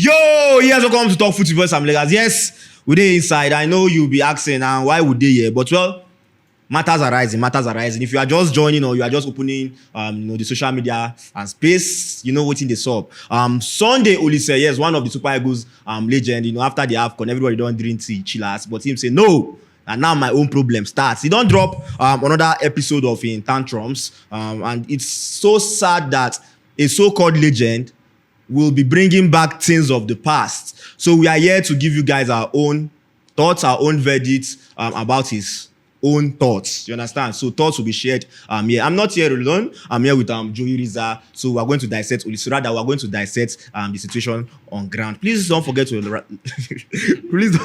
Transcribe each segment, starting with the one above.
Yo, yes, welcome to TalkFootyFC. I'm Legas. Yes, we dey inside. I know you'll be asking, why would they here? But well, matters are rising. If you are just joining or you are just opening, the social media and space, you know what's in the sub. Sunday Oliseh, yes, one of the Super Eagles legend. After the Afcon, everybody don't drink tea, chillers, but him say no. And now my own problem starts. He don't drop another episode of in tantrums, and it's so sad that a so-called legend will be bringing back things of the past. So we are here to give you guys our own thoughts, our own verdicts about his own thoughts. You understand? So thoughts will be shared here. I'm not here alone. I'm here with Yooo. So we're going to dissect Oliseh. Rather, we're going to dissect the situation on ground. Please don't forget to please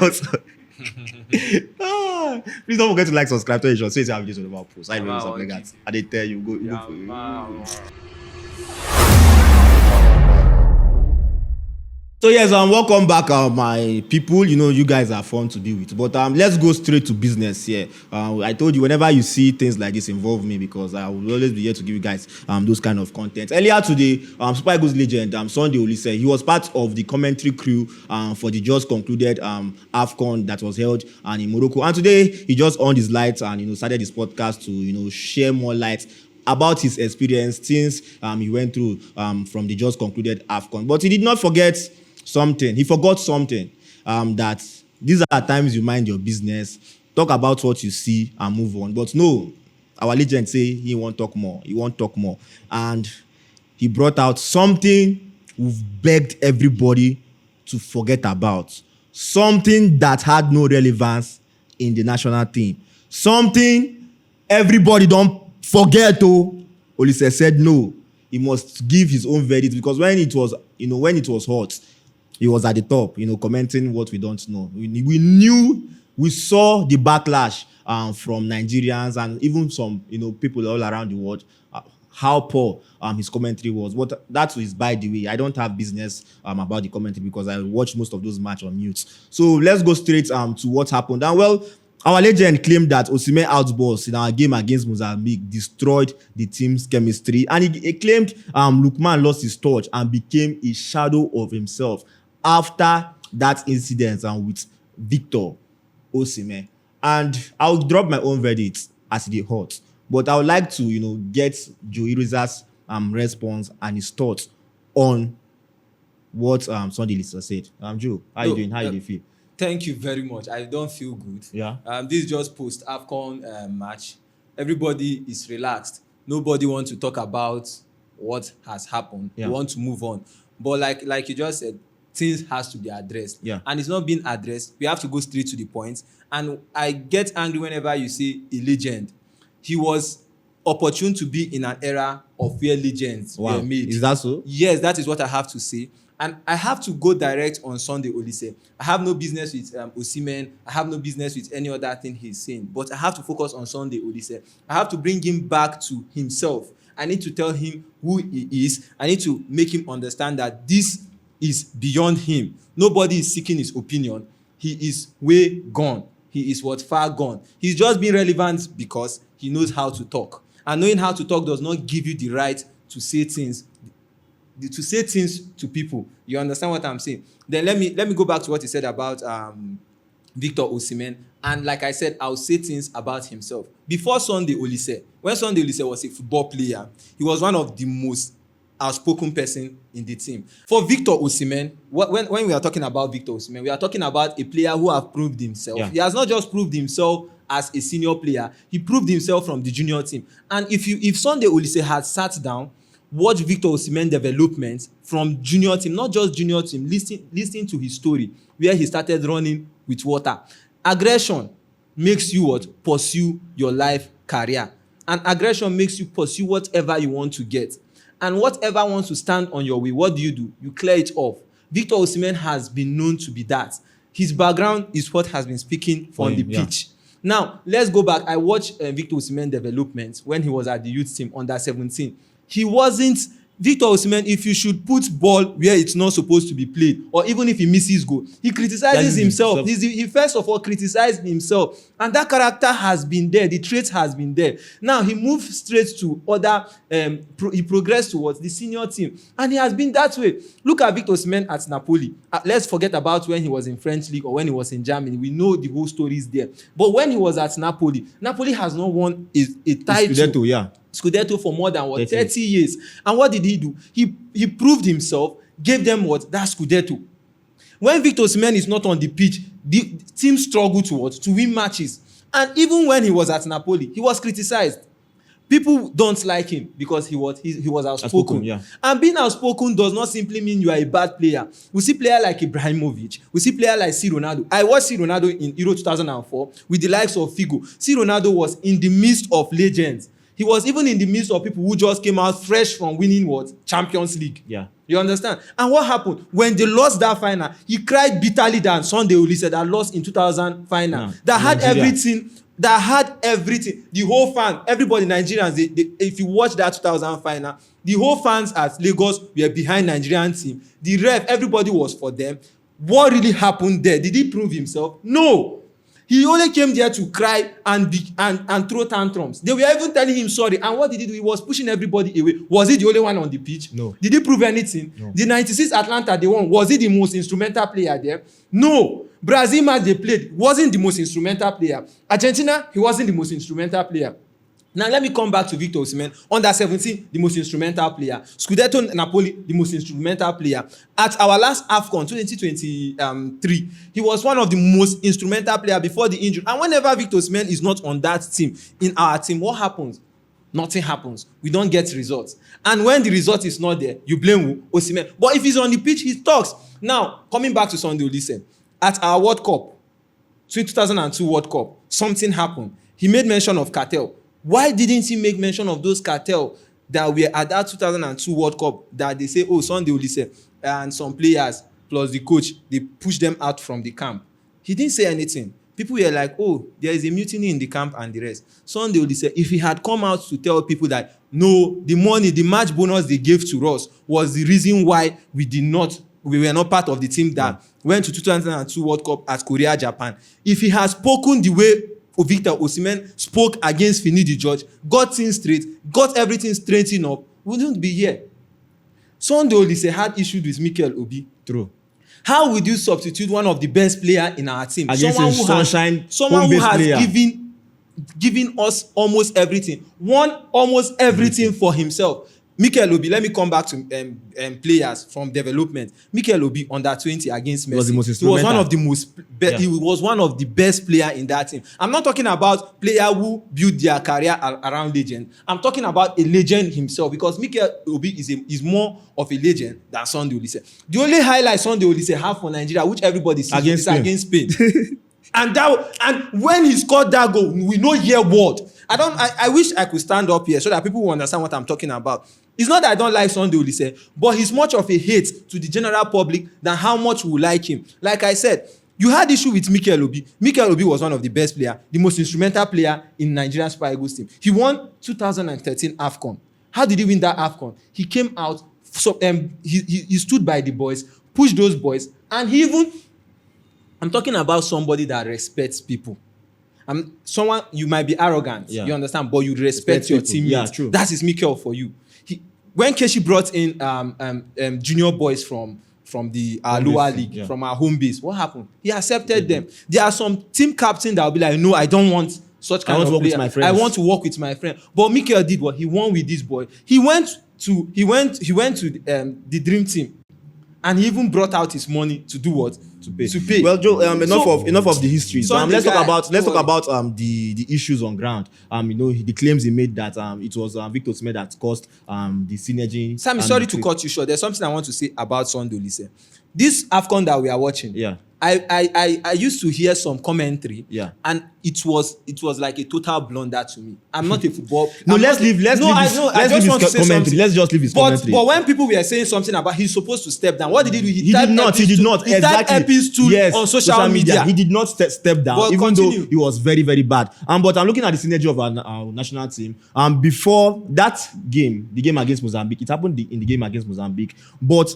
don't forget to like, subscribe to the show. So it's our videos on the post. I know something like that. I did tell you go for it. So yes, welcome back, my people. You guys are fun to be with. But let's go straight to business here. I told you, whenever you see things like this, involve me, because I will always be here to give you guys those kind of content. Earlier today, Super Eagles legend Sunday Oliseh, he was part of the commentary crew for the just concluded Afcon that was held in Morocco. And today, he just on his lights and started his podcast to share more light about his experience, things he went through from the just concluded Afcon. But he did not forget something. He forgot something, that these are times you mind your business, talk about what you see and move on. But no, our legend say he won't talk more. And he brought out something we've begged everybody to forget about. Something that had no relevance in the national team. Something everybody don't forget. Oliseh said no. He must give his own verdict, because when it was hot, he was at the top, commenting what we don't know. We saw the backlash from Nigerians and even some, people all around the world, how poor his commentary was. But that is by the way. I don't have business about the commentary, because I watched most of those matches on mute. So let's go straight to what happened. And well, our legend claimed that Osimhen outburst in our game against Mozambique destroyed the team's chemistry. And he claimed Lookman lost his touch and became a shadow of himself after that incident with Victor Osimhen. And I'll drop my own verdict as it is hot. But I would like to, get Yooo's response and his thoughts on what Sunday Oliseh said. Joe, how you doing? How you feel? Thank you very much. I don't feel good. Yeah. This is just post Afcon match. Everybody is relaxed. Nobody wants to talk about what has happened. Yeah. We want to move on. But like you just said, things has to be addressed. Yeah. And it's not being addressed. We have to go straight to the point. And I get angry whenever you say a legend. He was opportune to be in an era of where legends were made. Is that so? Yes, that is what I have to say. And I have to go direct on Sunday Oliseh. I have no business with Osimhen. I have no business with any other thing he's saying. But I have to focus on Sunday Oliseh. I have to bring him back to himself. I need to tell him who he is. I need to make him understand that this is beyond him. Nobody is seeking his opinion. He is way gone. He is far gone. He's just being relevant because he knows how to talk. And knowing how to talk does not give you the right to say things to people. You understand what I'm saying? Then let me go back to what he said about Victor Osimhen. And like I said, I'll say things about himself. Before Sunday Oliseh, when Sunday Oliseh was a football player, he was one of the most outspoken person in the team. For Victor Osimhen, when we are talking about Victor Osimhen, we are talking about a player who has proved himself. Yeah. He has not just proved himself as a senior player, he proved himself from the junior team. And if Sunday Oliseh had sat down, watch Victor Osimhen development from junior team, not just junior team, listening to his story, where he started running with water. Aggression makes you pursue your life career. And aggression makes you pursue whatever you want to get. And whatever wants to stand on your way, what do? You clear it off. Victor Osimhen has been known to be that. His background is what has been speaking on the pitch. Now, let's go back. I watched Victor Osimhen development when he was at the youth team under 17. He wasn't Victor Osimhen, if you should put ball where it's not supposed to be played, or even if he misses goal, he criticizes himself. He first of all criticized himself, and that character has been there. The trait has been there. Now he moved straight to other. He progressed towards the senior team, and he has been that way. Look at Victor Osimhen at Napoli. Let's forget about when he was in French league or when he was in Germany. We know the whole story is there. But when he was at Napoli has not won a title. Scudetto for more than 30 years. And what did he do? He proved himself, gave them that Scudetto. When Victor Osimhen is not on the pitch, the team struggle to win matches. And even when he was at Napoli, he was criticized. People don't like him because he was outspoken. And being outspoken does not simply mean you are a bad player. We see players like Ibrahimovic. We see players like C. Ronaldo. I watched C. Ronaldo in Euro 2004 with the likes of Figo. C. Ronaldo was in the midst of legends. He was even in the midst of people who just came out fresh from winning Champions League. You understand? And what happened? When they lost that final, he cried bitterly than Sunday Oliseh that lost in 2000 final. That had everything. The whole fan, everybody, Nigerians, if you watch that 2000 final, the whole fans at Lagos were behind Nigerian team. The ref, everybody was for them. What really happened there? Did he prove himself? No. He only came there to cry and throw tantrums. They were even telling him sorry. And what did he do? He was pushing everybody away. Was he the only one on the pitch? No. Did he prove anything? No. The 96 Atlanta they won. Was he the most instrumental player there? No. Brazil match they played wasn't the most instrumental player. Argentina, he wasn't the most instrumental player. Now let me come back to Victor Osimhen. Under 17, the most instrumental player. Scudetto Napoli, the most instrumental player. At our last Afcon 2023, he was one of the most instrumental player before the injury. And whenever Victor Osimhen is not on that team, in our team, what happens? Nothing happens. We don't get results. And when the result is not there, you blame who? Osimhen. But if he's on the pitch, he talks. Now, coming back to Sunday Oliseh, at our World Cup, 2002 World Cup, something happened. He made mention of cartel. Why didn't he make mention of those cartel that were at that 2002 World Cup that they say, oh, Sunday Oliseh and some players plus the coach, they push them out from the camp? He didn't say anything. People were like, oh, there is a mutiny in the camp and the rest. Sunday Oliseh, if he had come out to tell people that, no, the money, the match bonus they gave to us was the reason why we were not part of the team that went to 2002 World Cup at Korea, Japan. If he has spoken the way Victor Osimhen spoke against Finidi George, got things straight, got everything straightened up, we wouldn't be here. Sunday Oliseh had issues with Mikel Obi. True. How would you substitute one of the best players in our team? Someone who has given us almost everything. Won almost everything for himself. Mikel Obi, let me come back to players from development. Mikel Obi under 20 against Messi. He was one of the best players in that team. I'm not talking about player who built their career around legend. I'm talking about a legend himself, because Mikel Obi is more of a legend than Sunday Oliseh. The only highlight Sunday Oliseh have for Nigeria, which everybody sees, is against Spain. And when he scored that goal, we no hear word. I wish I could stand up here so that people will understand what I'm talking about. It's not that I don't like Sunday Oliseh, but he's much of a hate to the general public than how much we like him. Like I said, you had issue with Mikel Obi. Mikel Obi was one of the best players, the most instrumental player in Nigerian Super Eagles team. He won 2013 Afcon. How did he win that Afcon? He came out, he stood by the boys, pushed those boys, and I'm talking about somebody that respects people. Someone, you might be arrogant, you understand, but you respect your teammates. Yeah, true. That is Mikel for you. When Keshi brought in junior boys from the lower league, from our home base, what happened? He accepted them. There are some team captains that will be like, no, I don't want such kind of player. I want to work with my friend. But Mikel did what? He won with this boy. He went to the dream team, and he even brought out his money to do what? To pay. Well, Joe, enough of the history. Let's talk about the issues on ground. The claims he made that it was Victor Osimhen that caused the synergy. Sammy, sorry to cut you short. There's something I want to say about Sunday Oliseh. this Afcon that we are watching. Yeah. I used to hear some commentary. Yeah. And it was like a total blunder to me. I'm not a football. No, I'm let's not a- leave. Let's no, leave I his, know. I let's just leave want his to say commentary. something. Let's just leave his commentary. But when people were saying something about he's supposed to step down, what did he do? He did not. He did not. He typed Exactly. epi's on social media. He did not step down, But even continue. though he was very, very bad. But I'm looking at the synergy of our national team. Before that game, the game against Mozambique, it happened in the game against Mozambique. But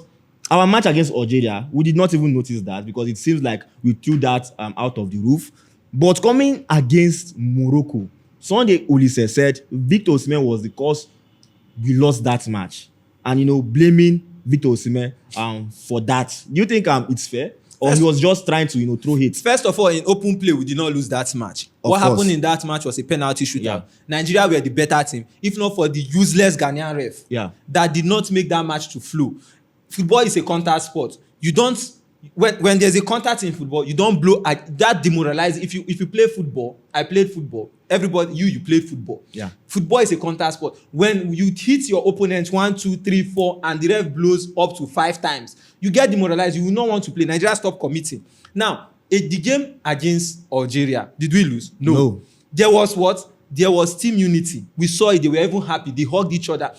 our match against Algeria, we did not even notice that because it seems like we threw that out of the roof. But coming against Morocco, Sunday Oliseh said Victor Osimhen was the cause we lost that match, and blaming Victor Osimhen for that. Do you think it's fair, or he was just trying to throw hate? First of all, in open play, we did not lose that match. What happened in that match was a penalty shootout. Yeah. Nigeria were the better team, if not for the useless Ghanaian ref that did not make that match to flow. Football is a contact sport. You don't when there's a contact in football, you don't blow that demoralize. If you play football, I played football. Everybody, you played football. Yeah. Football is a contact sport. When you hit your opponent 1, 2, 3, 4, and the ref blows up to 5 times, you get demoralized. You will not want to play. Nigeria stop committing. Now, the game against Algeria, did we lose? No. There was what? There was team unity. We saw it. They were even happy. They hugged each other.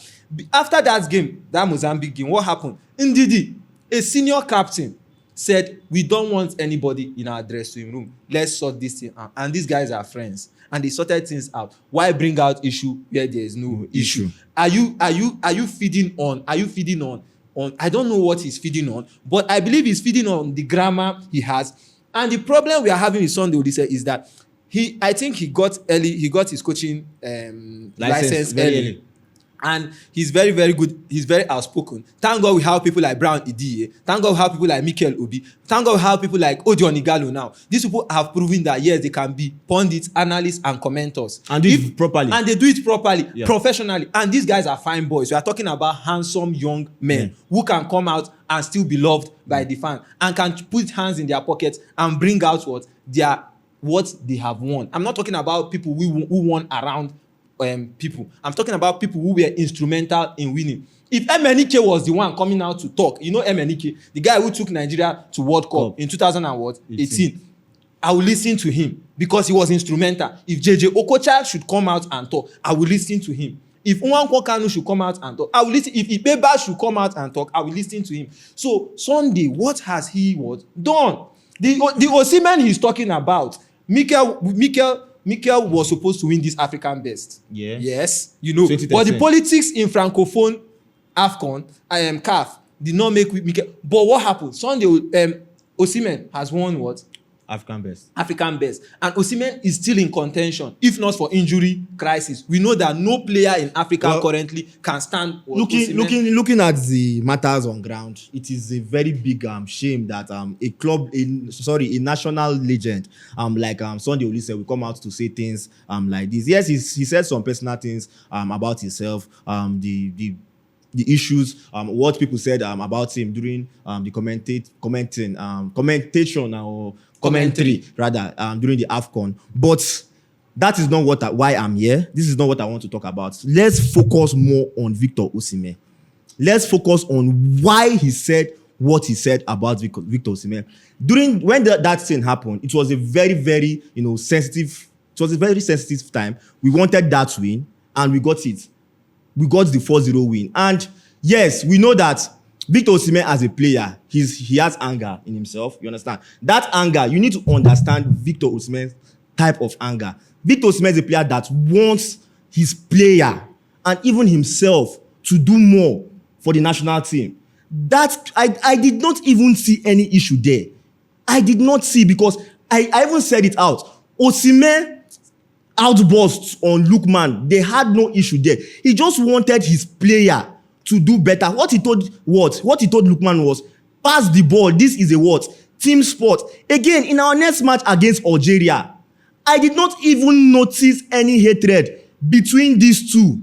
After that game, that Mozambique game, what happened? Ndidi, a senior captain, said, we don't want anybody in our dressing room. Let's sort this thing out. And these guys are friends. And they sorted things out. Why bring out issue where there is no issue? Are you feeding on? I don't know what he's feeding on, but I believe he's feeding on the grammar he has. And the problem we are having with Sunday Oliseh is that I think he got his coaching license early. And he's very, very good. He's very outspoken. Thank God we have people like Brown Idie. Thank God we have people like Mikel Obi. Thank God we have people like Odion Igalo now. These people have proven that, yes, they can be pundits, analysts, and commentors. And do it properly. And they do it properly, professionally. And these guys are fine boys. We are talking about handsome young men who can come out and still be loved by the fan and can put hands in their pockets and bring out what they have won. I'm not talking about people who won around people. I'm talking about people who were instrumental in winning. If MNK was the one coming out to talk, MNK, the guy who took Nigeria to World Cup in 2018, I will listen to him because he was instrumental. If JJ Okocha should come out and talk, I will listen to him. If Nwankwo Kanu should come out and talk, I will listen. If Ibeba should come out and talk, I will listen to him. So Sunday, what has he done? The Osimhen he's talking about, Mikel was supposed to win this African best. Yeah. Yes, But the politics in Francophone Afcon, CAF, did not make Mikel. But what happened? Sunday, Osimhen has won what? African best. And Osimhen is still in contention, if not for injury crisis. We know that no player in Africa currently can stand. Looking at the matters on ground, it is a very big shame that a national legend like Sunday Oliseh will come out to say things like this. Yes, he said some personal things about himself, the issues, what people said about him during the commentary during the Afcon. But that is not why I'm here. This is not what I want to talk about. Let's focus more on Victor Osimhen. Let's focus on why he said what he said about Victor Osimhen. When that thing happened, it was a very, very sensitive. It was a very sensitive time. We wanted that win, and we got it. We got the 4-0 win. And yes, we know that Victor Osimhen as a player, he has anger in himself. You understand? That anger, you need to understand Victor Osimhen's type of anger. Victor Osimhen is a player that wants his player and even himself to do more for the national team. That I did not even see any issue there. I did not see, because I even said it out. Osimhen outbursts on Lookman, they had no issue there. He just wanted his player to do better. What he told Lookman was, pass the ball. This is a team sport. Again, in our next match against Algeria, I did not even notice any hatred between these two.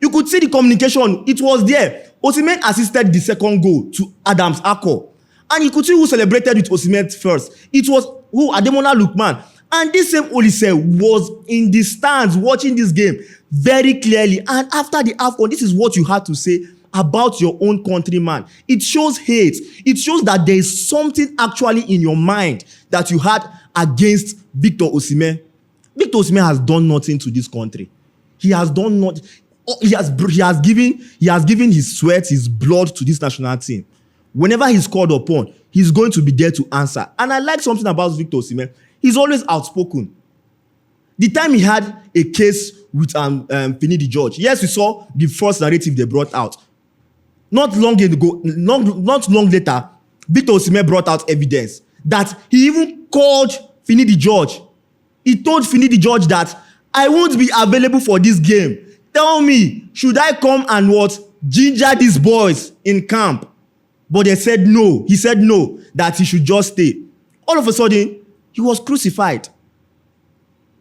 You could see the communication. It was there. Osimhen assisted the second goal to Adams Akko. And you could see who celebrated with Osimhen first. It was Ademola Lookman. And this same Oliseh was in the stands watching this game very clearly. And after the Afcon, this is what you had to say about your own countryman. It shows hate. It shows that there is something actually in your mind that you had against Victor Osimhen. Victor Osimhen has done nothing to this country. He has done not. He has given his sweat, his blood to this national team. Whenever he's called upon, he's going to be there to answer. And I like something about Victor Osimhen. He's always outspoken. The time he had a case with Finidi George, yes, we saw the first narrative they brought out. Not long later, Victor Osimhen brought out evidence that he even called Finidi George. He told Finidi George that I won't be available for this game. Tell me, should I come and ginger these boys in camp? But they said no. He said no, that he should just stay. All of a sudden, he was crucified.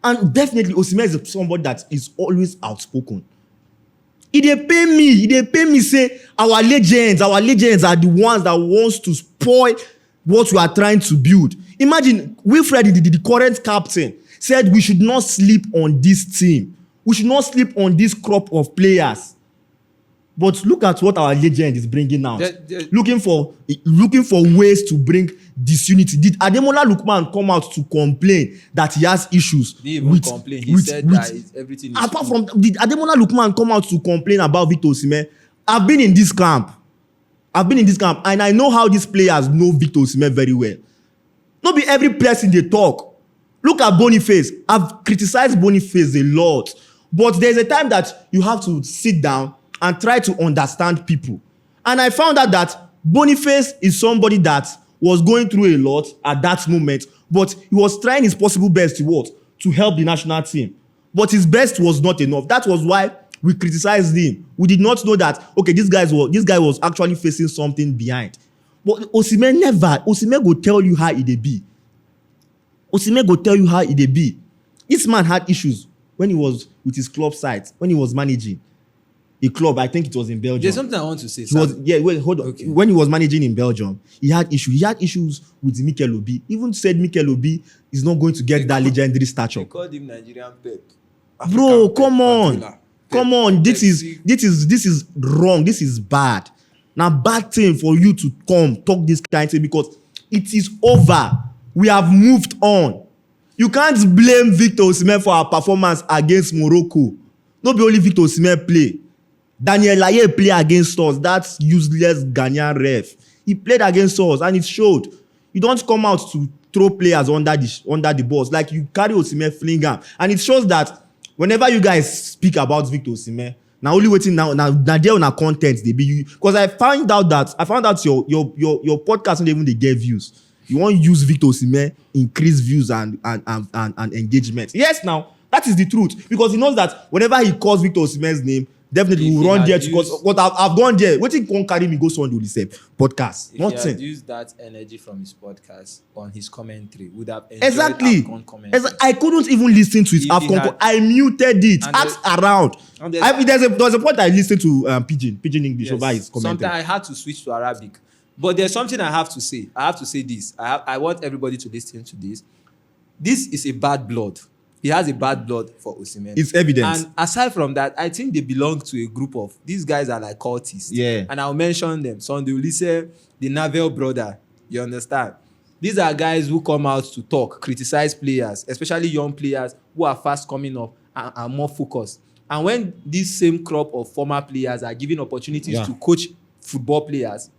And definitely, Osimhen is somebody that is always outspoken. He dey pay me say our legends are the ones that wants to spoil what we are trying to build. Imagine Wilfred, the current captain, said we should not sleep on this team. We should not sleep on this crop of players. But look at what our legend is bringing out. Looking for ways to bring disunity. Did Ademola Lookman come out to complain that he has issues? He didn't even complain. He said that everything is apart from, did Ademola Lookman come out to complain about Victor Osimhen? I've been in this camp and I know how these players know Victor Osimhen very well. Not be every person they talk. Look at Boniface. I've criticized Boniface a lot. But there's a time that you have to sit down and try to understand people. And I found out that Boniface is somebody that was going through a lot at that moment, but he was trying his possible best to help the national team. But his best was not enough. That was why we criticized him. We did not know that, okay, this guy was actually facing something behind. But Osimhen go tell you how it be. Osimhen go tell you how it be. This man had issues when he was with his club side, when he was managing a club. I think it was in Belgium. There's something I want to say. Hold on. Okay. When he was managing in Belgium, he had issues. He had issues with Mikel Obi. Even said Mikel Obi is not going to get that legendary stature. They called him Nigerian Pep. Bro, come on. This is wrong. This is bad. Now, bad thing for you to come talk this kind of thing because it is over. We have moved on. You can't blame Victor Osimhen for our performance against Morocco. Not be only Victor Osimhen play. Daniel Laye play against us. That's useless Ghanaian ref. He played against us and it showed. You don't come out to throw players under the bus. Like you carry Osimhen flingham. And it shows that whenever you guys speak about Victor Osimhen, now only waiting now there on our content they be you. Because I found out your podcast not even they get views. You want to use Victor Osimhen, increase views and engagement. Yes, now that is the truth. Because he knows that whenever he calls Victor Osimhen's name, definitely we will run there because what I've gone there. What he can't carry me go on the Oliseh podcast. If Nothing. he had used that energy from his podcast on his commentary, would have enjoyed exactly. Afcon commentary. I couldn't even listen to his Afcon. I muted it. Ask around. There's a point I listened to Pidgin English over his commentary. Sometimes I had to switch to Arabic. But there's something I have to say. I have to say this. I want everybody to listen to this. This is a bad blood. He has a bad blood for Osimhen. It's evidence. And aside from that, I think they belong to a group of, these guys are like cultists. Yeah. And I'll mention them. Sunday Oliseh, the Navel brother. You understand? These are guys who come out to talk, criticize players, especially young players who are fast coming up and are more focused. And when this same crop of former players are given opportunities to coach football players,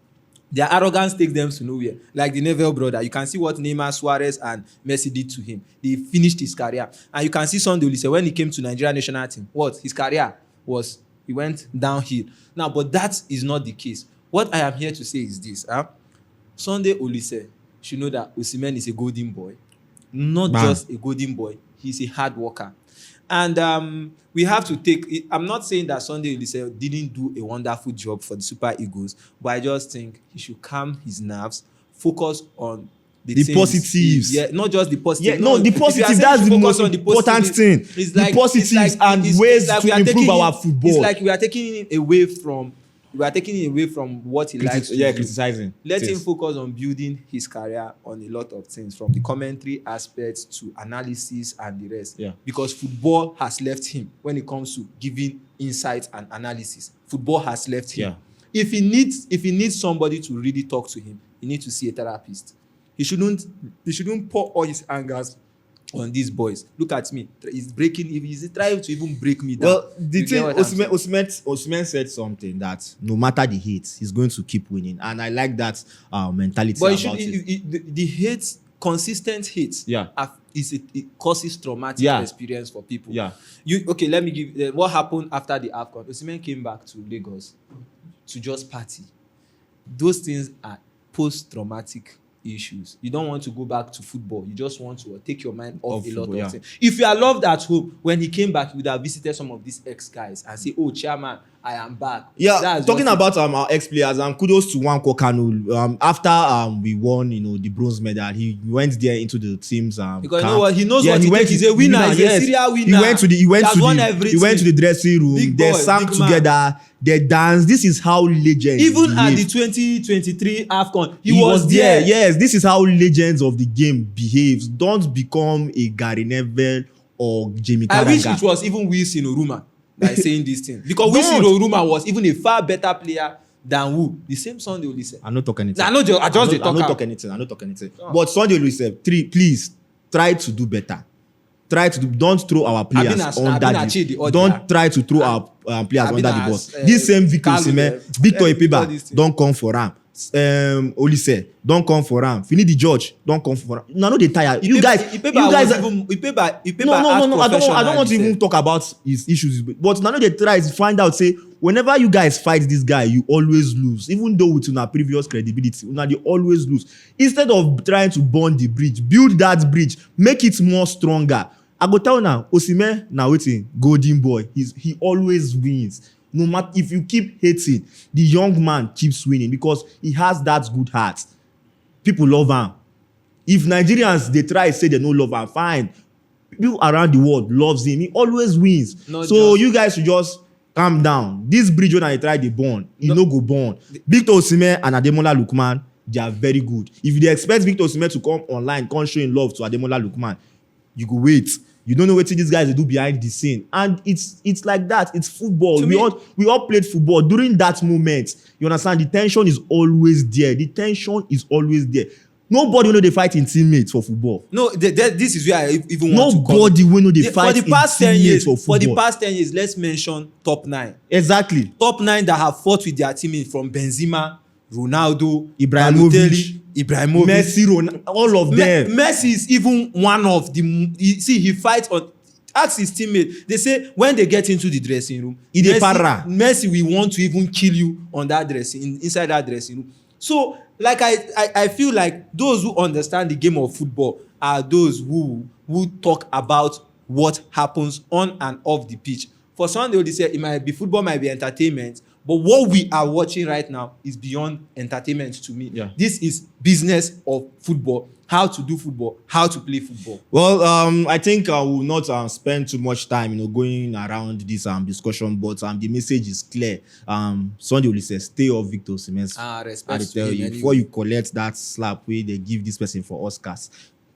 their arrogance takes them to nowhere. Like the Neville brother, you can see what Neymar, Suarez, and Messi did to him. They finished his career. And you can see Sunday Oliseh, when he came to Nigeria national team, his career was, he went downhill. Now, but that is not the case. What I am here to say is this. Sunday Oliseh should know that Osimhen is a golden boy. Not just a golden boy. He's a hard worker. And we have to take, I'm not saying that Sunday Oliseh didn't do a wonderful job for the Super Eagles, but I just think he should calm his nerves, focus on the positives. Yeah, not just the positives. Yeah, no, the positives, that's the most important thing. The positives and ways to improve our football. It's like we are taking it away from what he likes to do. Criticizing. Let him focus on building his career on a lot of things, from the commentary aspects to analysis and the rest. Yeah. Because football has left him when it comes to giving insights and analysis. Football has left him. if he needs somebody to really talk to him, he needs to see a therapist. He shouldn't pour all his angers on these boys. Look at me. He's trying to even break me down. Well, the thing, Osimhen said something that no matter the hate, he's going to keep winning, and I like that mentality. But the hate, consistent hate, it causes traumatic experience for people. Yeah. Let me give what happened after the Afcon. Osimhen came back to Lagos to just party. Those things are post-traumatic issues. You don't want to go back to football. You just want to take your mind off a lot of things. If you are loved at home, when he came back, he would have visited some of these ex-guys and say, "Oh, chairman, I am back." Yeah, talking about our ex-players, kudos to Nwankwo Kanu. After we won, the bronze medal, he went there into the team's because you know what, he knows what he takes. He's a winner. He's a serial winner. He went to the dressing room. They sang together. They danced. This is how legends even behave. At the 2023 Afcon, he was there. Yes, this is how legends of the game behaves. Don't become a Gary Neville or Jamie Carragher. I wish it was even Wilson Oruma by saying this thing, because Wilson Oruma was even a far better player than who? The same Sunday Oliseh. I not talk anything. I don't talk anything. But Sunday Oliseh, please try to do better. Don't throw our players under the don't try to throw our players under the bus. This same Victor Osimhen, Victor Ipeba, don't come for him. Oliseh, don't come for him. Fini the George, don't come for him. No, they tired. You guys. No. I don't want to even talk about his issues. But now they try to find out. Say whenever you guys fight this guy, you always lose. Even though with our previous credibility, they always lose. Instead of trying to burn the bridge, build that bridge, make it more stronger. I go tell now, Osimhen now waiting, golden boy. He always wins. No matter if you keep hating, the young man keeps winning because he has that good heart. People love him. If Nigerians they try to say they don't love him, fine. People around the world loves him. He always wins. You guys should just calm down. This bridge when I try to burn, no go burn. Victor Osimhen and Ademola Lookman, they are very good. If they expect Victor Osimhen to come online, come showing love to Ademola Lookman, you go wait. You don't know what these guys do behind the scene, and it's like that. It's football. We all played football during that moment. You understand? The tension is always there. Nobody know they fight in teammates for football. No, this is where I even want to come. Nobody will know they fight in teammates for football. For the past 10 years, let's mention top 9. Exactly. Top 9 that have fought with their teammates, from Benzema, Ronaldo, Ibrahimovic, Messi, Ronaldo, all of them. Messi is even one of the. He fights on. Ask his teammate. They say when they get into the dressing room, Messi will want to even kill you on that inside that dressing room. So, like I feel like those who understand the game of football are those who talk about what happens on and off the pitch. For some, they will say football might be entertainment, but what we are watching right now is beyond entertainment to me. Yeah. This is business of football. How to do football, how to play football. Well, I think I will not spend too much time, going around this discussion, but the message is clear. Sunday Oliseh, stay off Victor Osimhen's. Respect. I tell you, before you collect that slap where they give this person for Oscars,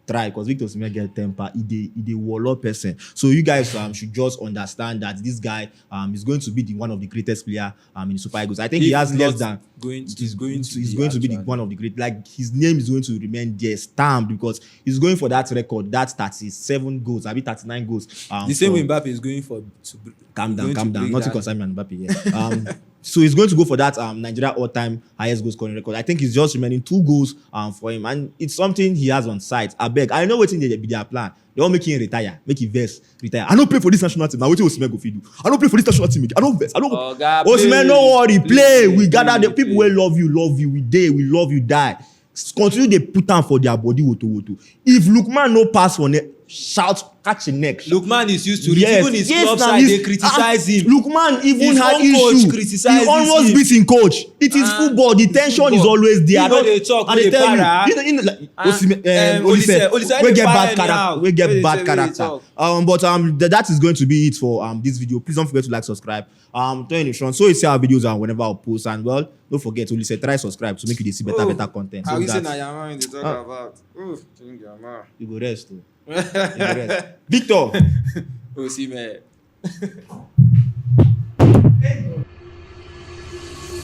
try, because Victor Osimhen get temper. He wall up person. So you guys should just understand that this guy is going to be one of the greatest player in the Super Eagles. I think he has less than. He's going to be one of the great. Like his name is going to remain there stamped because he's going for that record. That's 37 goals. 39 goals. The same way Mbappe is going for. Calm down. Nothing concerning Mbappe. Yeah. So he's going to go for that Nigeria all-time highest goal scoring record. I think it's just remaining 2 goals for him, and it's something he has on site. I beg. I know what's in their plan. They want make him retire, make him verse, retire. I don't play for this national team. Now what Osimhen go fit do? I don't play for this national team. I don't verse. Osimhen, no worry, play. We gather the people will love you. We love you, die. Continue they put down for their body. If Lookman no pass on it, shout, catch the neck. Lookman is used to it. Even his club side, they criticize him. Lookman even had issue. He almost beat his coach. It is football. The tension is always there. They talk, and they tell you, Oliseh, we get bad character. We get bad character. But that is going to be it for this video. Please don't forget to like, subscribe. Turn on so you see our videos and whenever I post, and well, don't forget to try subscribe to make you see better content. How is it na Yama they talk about? You go rest too. Victor Osimhen.